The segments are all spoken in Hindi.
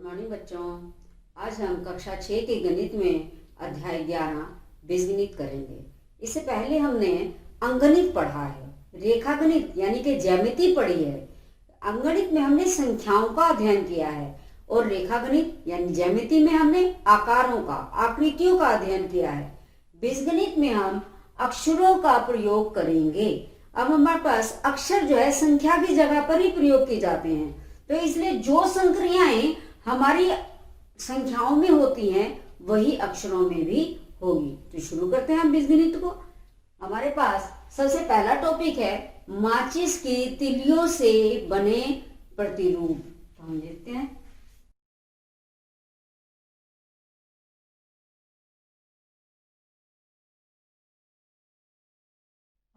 मॉर्निंग बच्चों। आज हम कक्षा 6 के गणित में अध्याय 11 बीजगणित करेंगे। इससे पहले हमने अंकगणित पढ़ा है, रेखागणित यानी कि ज्यामिति पढ़ी है। अंकगणित में हमने संख्याओं का अध्ययन किया है और रेखागणित यानी ज्यामिति में हमने आकारों का, आकृतियों का अध्ययन किया है। बीजगणित में हम अक्षरों का प्रयोग करेंगे। अब हमारे पास अक्षर जो है संख्या की जगह पर ही प्रयोग किए जाते हैं, तो इसलिए जो संक्रियाएं हमारी संख्याओं में होती हैं वही अक्षरों में भी होगी। तो शुरू करते हैं हम बीजगणित को। हमारे पास सबसे पहला टॉपिक है माचिस की तिलियों से बने प्रतिरूप। तो हम देखते हैं।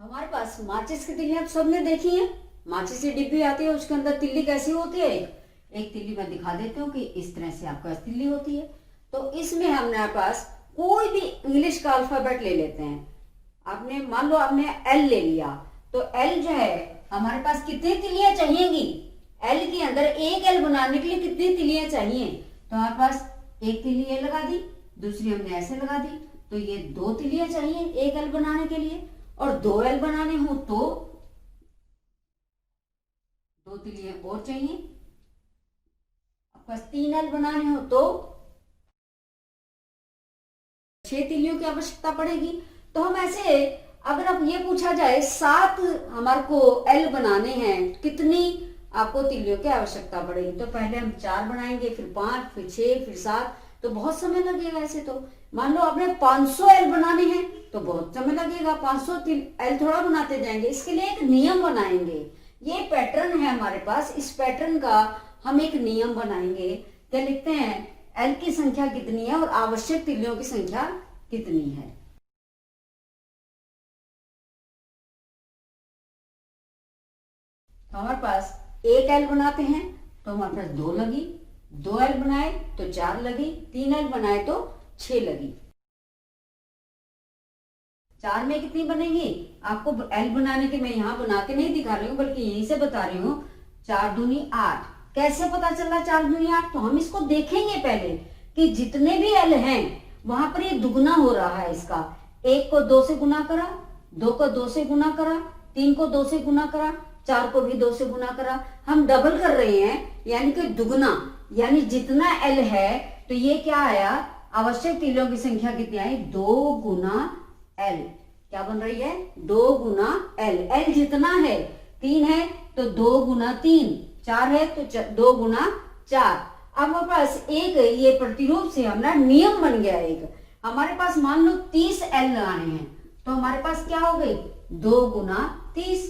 हमारे पास माचिस की तिल्ली आप सबने देखी है। माचिस की डिब्बी आती है, उसके अंदर तिल्ली कैसी होती है, एक तिल्ली मैं दिखा देती हूँ कि इस तरह से आपके पास तिल्ली होती है। तो इसमें हमारे पास कोई भी इंग्लिश का अल्फाबेट ले लेते हैं। आपने मान लो आपने एल ले लिया, तो एल जो है हमारे पास कितनी तिल्लियां चाहिएगी, एल के अंदर एक एल बनाने के लिए कितनी तिल्लियां चाहिए। तो हमारे पास एक तिल्ली ये लगा दी, दूसरी हमने ऐसे लगा दी, तो ये दो तिल्लियां चाहिए एक एल बनाने के लिए। और दो एल बनाने हो तो दो तिल्लियां और चाहिए। बस तीन एल बनाने हो तो 6 तिल्लियों की आवश्यकता पड़ेगी। तो हम ऐसे, अगर अब ये पूछा जाए 7 हमारे को एल बनाने हैं, कितनी आपको तिल्लियों की आवश्यकता पड़ेगी, तो पहले हम 4 बनाएंगे, फिर 5, फिर 6, फिर 7, तो बहुत समय लगेगा। ऐसे तो मान लो आपने 500 एल बनाने हैं तो बहुत समय लगेगा, 500 एल थोड़ा बनाते जाएंगे। इसके लिए एक नियम बनाएंगे। ये पैटर्न है हमारे पास, इस पैटर्न का हम एक नियम बनाएंगे। क्या लिखते हैं, एल की संख्या कितनी है और आवश्यक तिल्लियों की संख्या कितनी है। तो हमारे पास एक एल बनाते हैं तो हमारे पास 2 लगी, 2 एल बनाए तो 4 लगी, 3 एल बनाए तो 6 लगी। 4 में कितनी बनेगी, आपको एल बनाने के मैं यहाँ बना के नहीं दिखा रही हूँ बल्कि यहीं से बता रही हूँ। 4 दूनी 8। कैसे पता चल रहा 4 दूनी 8, तो हम इसको देखेंगे पहले कि जितने भी एल हैं वहां पर ये दुगना हो रहा है इसका। 1 को 2 से गुना करा, 2 को 2 से गुना करा, 3 को 2 से गुना करा, 4 को भी 2 से गुना करा। हम डबल कर रहे हैं यानी कि दुगना, यानी जितना एल है तो ये क्या आया, आवश्यक तिल्लियों की संख्या कितनी आई, 2 गुना एल। क्या बन रही है, 2 गुना एल। एल जितना है 3 है तो 2 गुना 3, 4 है तो 2 गुना 4। अब हमारे पास एक ये प्रतिरूप से हमारा नियम बन गया। एक हमारे पास मान लो 30 एल लगाने हैं तो हमारे पास क्या हो गई, 2 गुना 30।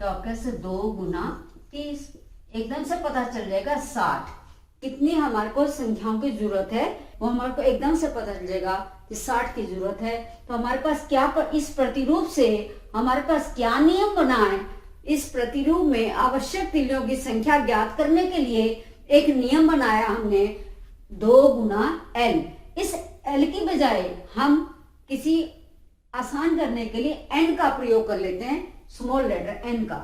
तो आपके से 2 गुना 30 एकदम से पता चल जाएगा 60। कितनी हमारे को संख्याओं की जरूरत है वो हमारे को एकदम से पता चल जाएगा कि 60 की जरूरत है। तो हमारे पास क्या इस प्रतिरूप से हमारे पास क्या नियम बना है, इस प्रतिरूप में आवश्यक तिल्लियों की संख्या ज्ञात करने के लिए एक नियम बनाया हमने, 2 गुना एल। इस एल की बजाय हम किसी आसान करने के लिए एन का प्रयोग कर लेते हैं, स्मॉल लेटर एन का,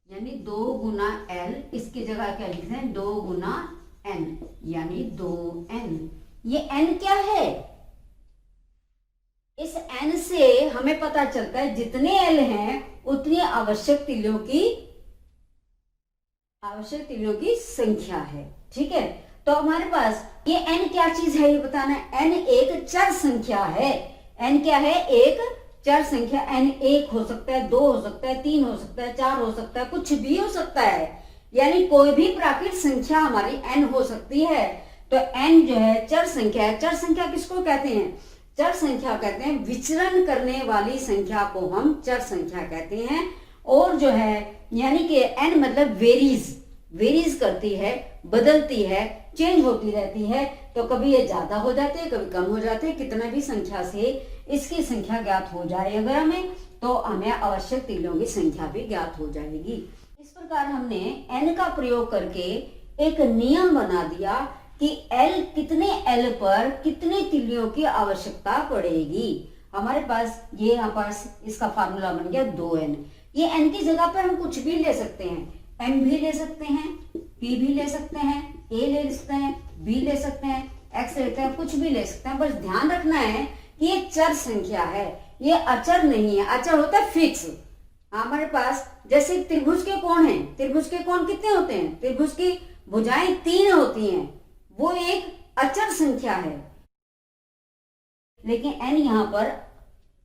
यानी 2 गुना एल। इसकी जगह क्या लिखते हैं, 2 गुना एन यानी 2n। ये n क्या है, इस n से हमें पता चलता है जितने l हैं उतनी आवश्यक तिल्लियों की संख्या है। ठीक है, तो हमारे पास ये n क्या चीज है ये बताना है। n एक चर संख्या है। n क्या है, एक चर संख्या। n 1 हो सकता है, 2 हो सकता है, 3 हो सकता है, 4 हो सकता है, कुछ भी हो सकता है, यानी कोई भी प्राकृत संख्या हमारी n हो सकती है। तो n जो है चर संख्या है। चर संख्या किसको कहते हैं, चर संख्या कहते हैं विचरण करने वाली संख्या को हम चर संख्या कहते हैं। और जो है यानी कि n मतलब वेरीज करती है, बदलती है, चेंज होती रहती है। तो कभी ये ज्यादा हो जाते हैं, कभी कम हो जाते हैं। कितना भी संख्या से इसकी संख्या ज्ञात हो जाए अगर हमें, तो हमें आवश्यक तिल्लियों की संख्या भी ज्ञात हो जाएगी। इस प्रकार हमने n का प्रयोग करके एक नियम बना दिया कि l कितने l पर कितने तिल्लियों की आवश्यकता पड़ेगी। हमारे पास ये यहाँ पास इसका फार्मूला बन गया 2n। ये n की जगह पर हम कुछ भी ले सकते हैं, m भी ले सकते हैं, p भी ले सकते हैं, a ले सकते हैं, बी ले सकते हैं, एक्स ले सकते हैं, कुछ भी ले सकते हैं। बस ध्यान रखना है कि ये चर संख्या है, ये अचर नहीं है। अचर होता है फिक्स। हमारे पास जैसे त्रिभुज के कोण हैं, त्रिभुज के कोण कितने होते हैं? त्रिभुज की भुजाएं 3 होती हैं, वो एक अचर संख्या है। लेकिन n यहाँ पर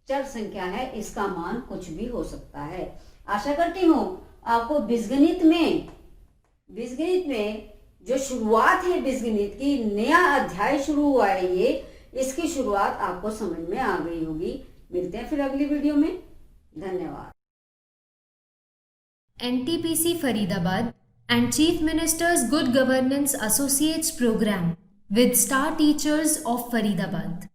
चर संख्या है, इसका मान कुछ भी हो सकता है। आशा करती हूँ आपको बीजगणित में जो शुरुआत है बीजगणित की, नया अध्याय शुरू हुआ है ये, इसकी शुरुआत आपको समझ में आ गई होगी। मिलते हैं फिर अगली वीडियो में। धन्यवाद। NTPC Faridabad and Chief Minister's Good Governance Associates Program with Star Teachers of Faridabad.